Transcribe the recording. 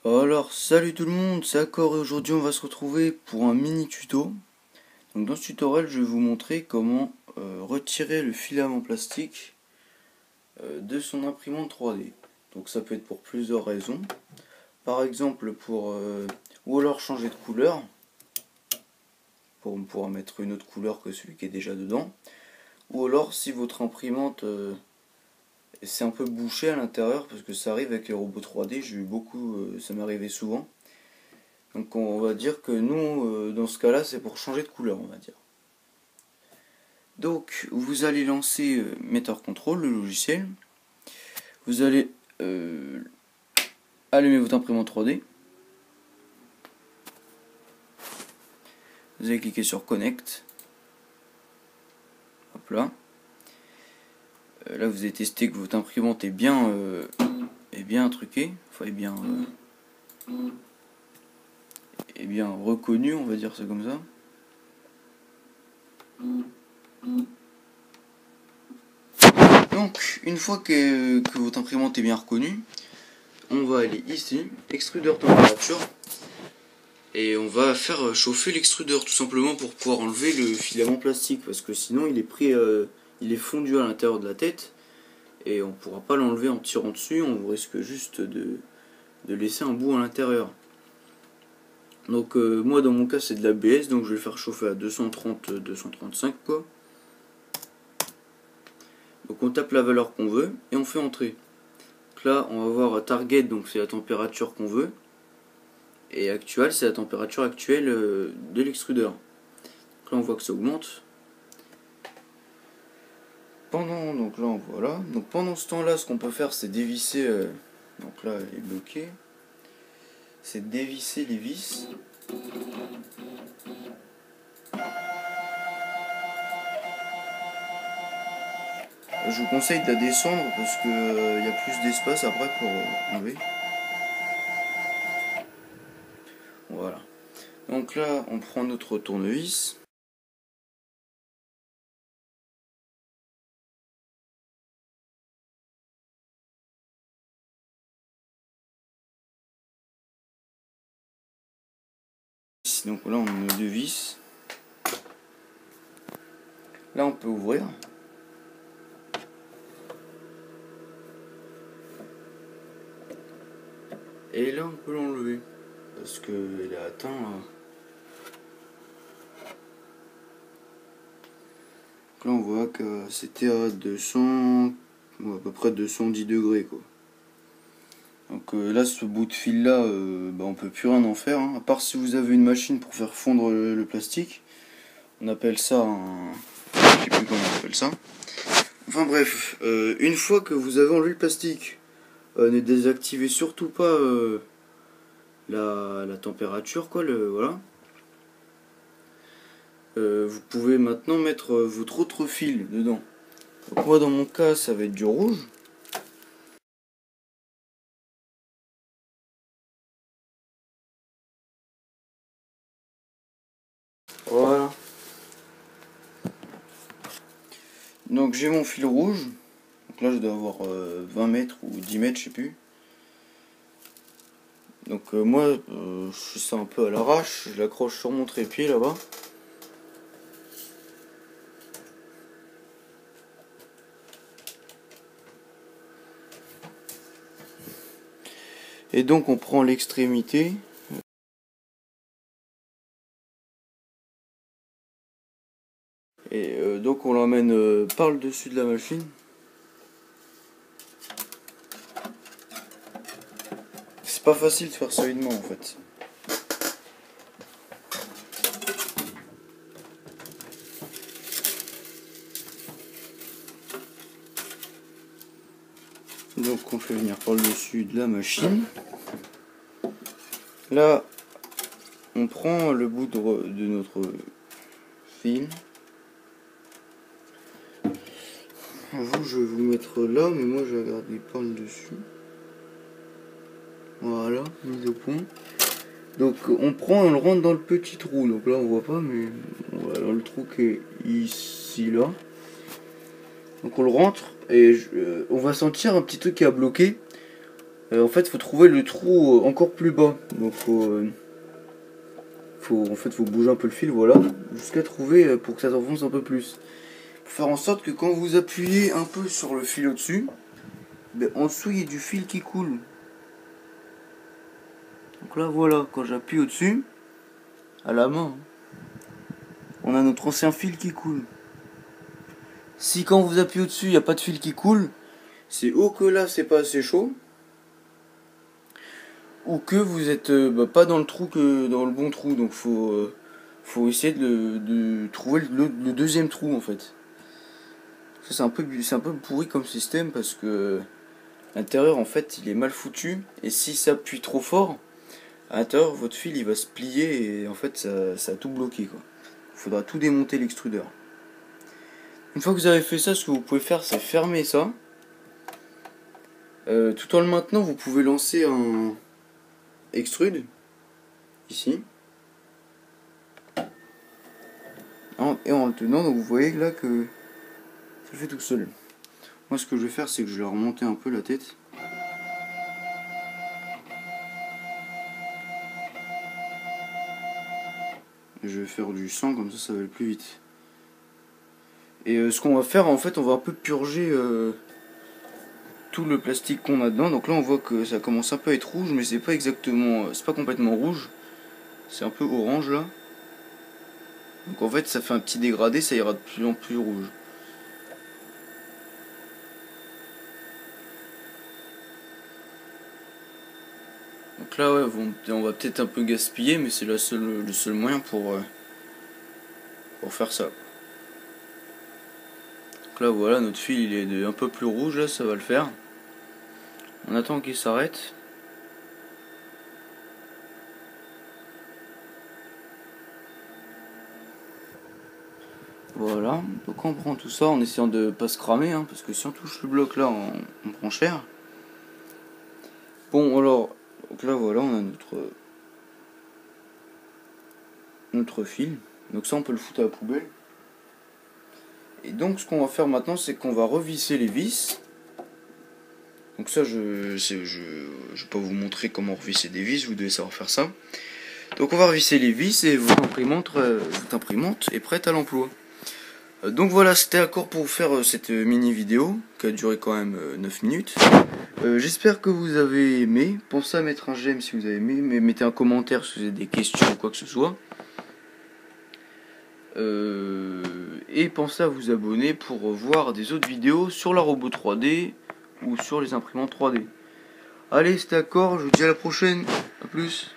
Alors salut tout le monde, c'est Accor et aujourd'hui on va se retrouver pour un mini tuto. Donc dans ce tutoriel je vais vous montrer comment retirer le filament plastique de son imprimante 3D. Donc ça peut être pour plusieurs raisons. Par exemple ou alors changer de couleur pour pouvoir mettre une autre couleur que celui qui est déjà dedans. Ou alors si votre imprimante c'est un peu bouché à l'intérieur, parce que ça arrive avec les robots 3D, j'ai eu beaucoup, ça m'est arrivé souvent. Donc on va dire que nous, dans ce cas-là, c'est pour changer de couleur, on va dire. Donc vous allez lancer Meter Control, le logiciel. Vous allez allumer votre imprimante 3D. Vous allez cliquer sur Connect. Hop là. Là vous allez tester que votre imprimante est bien truquée, enfin est bien reconnue, on va dire ça comme ça. Donc, une fois que votre imprimante est bien reconnue, on va aller ici, extrudeur température, et on va faire chauffer l'extrudeur tout simplement pour pouvoir enlever le filament plastique, parce que sinon il est pris, il est fondu à l'intérieur de la tête, et on ne pourra pas l'enlever en tirant dessus, on risque juste de laisser un bout à l'intérieur. Donc moi dans mon cas c'est de l'ABS, donc je vais le faire chauffer à 230-235 quoi. Donc on tape la valeur qu'on veut et on fait entrer. Donc là on va voir target, donc c'est la température qu'on veut. Et actuelle, c'est la température actuelle de l'extrudeur. Donc là on voit que ça augmente. Donc là on voit là. Donc pendant ce temps là, ce qu'on peut faire c'est dévisser. Donc là elle est bloquée. C'est dévisser les vis. Je vous conseille de la descendre parce que y a plus d'espace après pour enlever. Voilà. Donc là, on prend notre tournevis. Donc là, on a nos deux vis. Là, on peut ouvrir. Et là, on peut l'enlever. Parce qu'elle est atteinte. Là, on voit que c'était à 200, à peu près 210 degrés quoi. Donc là, ce bout de fil là, on peut plus rien en faire, hein. À part si vous avez une machine pour faire fondre le plastique. On appelle ça un... je sais plus comment on appelle ça. Enfin bref, une fois que vous avez enlevé le plastique, ne désactivez surtout pas la température quoi, voilà. Vous pouvez maintenant mettre votre autre fil dedans. Donc moi dans mon cas ça va être du rouge. Voilà. Donc j'ai mon fil rouge. Donc là je dois avoir 20 mètres ou 10 mètres, je sais plus. Donc moi je fais ça un peu à l'arrache. Je l'accroche sur mon trépied là-bas. Et donc on prend l'extrémité. Et donc on l'emmène par le dessus de la machine. C'est pas facile de faire solidement en fait. Donc on fait venir par le dessus de la machine. Là on prend le bout de notre fil. Vous, je vais vous mettre là, mais moi je vais garder par le dessus. Voilà, mise au point. Donc on prend, on le rentre dans le petit trou. Donc là on voit pas, mais voilà, dans le trou qui est ici là. Donc on le rentre et on va sentir un petit truc qui a bloqué. en fait faut trouver le trou encore plus bas. Donc faut bouger un peu le fil, voilà, jusqu'à trouver pour que ça s'enfonce un peu plus. Pour faire en sorte que quand vous appuyez un peu sur le fil au-dessus, ben, en dessous il y a du fil qui coule. Donc là voilà, quand j'appuie au-dessus, à la main, on a notre ancien fil qui coule. Si quand vous appuyez au-dessus, il n'y a pas de fil qui coule, c'est ou que là c'est pas assez chaud, ou que vous êtes pas dans le trou que dans le bon trou. Donc faut essayer de trouver le deuxième trou en fait. Ça c'est un peu pourri comme système parce que l'intérieur en fait il est mal foutu, et si ça appuie trop fort, à l'intérieur votre fil il va se plier et en fait ça a tout bloqué quoi. Il faudra tout démonter l'extrudeur. Une fois que vous avez fait ça, ce que vous pouvez faire c'est fermer ça. Tout en le maintenant, vous pouvez lancer un extrude ici et en le tenant, donc vous voyez là que ça le fait tout seul. Moi ce que je vais faire c'est que je vais remonter un peu la tête. Je vais faire du 100 comme ça va aller plus vite. Et ce qu'on va faire en fait, on va un peu purger tout le plastique qu'on a dedans. Donc là on voit que ça commence un peu à être rouge, mais c'est pas exactement, c'est pas complètement rouge, c'est un peu orange là. Donc en fait ça fait un petit dégradé, ça ira de plus en plus rouge. Donc là ouais, on va peut-être un peu gaspiller, mais c'est le seul moyen pour faire ça. Donc là voilà, notre fil il est un peu plus rouge, là ça va le faire. On attend qu'il s'arrête. Voilà, donc on prend tout ça en essayant de pas se cramer, hein, parce que si on touche le bloc là, on prend cher. Bon alors, donc là voilà, on a notre fil. Donc ça on peut le foutre à la poubelle. Et donc ce qu'on va faire maintenant, c'est qu'on va revisser les vis. Donc ça je vais pas vous montrer comment revisser des vis, vous devez savoir faire ça. Donc on va revisser les vis et votre imprimante est prête à l'emploi. Donc voilà, c'était accord pour vous faire cette mini vidéo qui a duré quand même 9 minutes. J'espère que vous avez aimé. Pensez à mettre un j'aime si vous avez aimé, mais mettez un commentaire si vous avez des questions ou quoi que ce soit. Et pensez à vous abonner pour voir des autres vidéos sur la robot 3D ou sur les imprimantes 3D. Allez, c'était accord, je vous dis à la prochaine, à plus.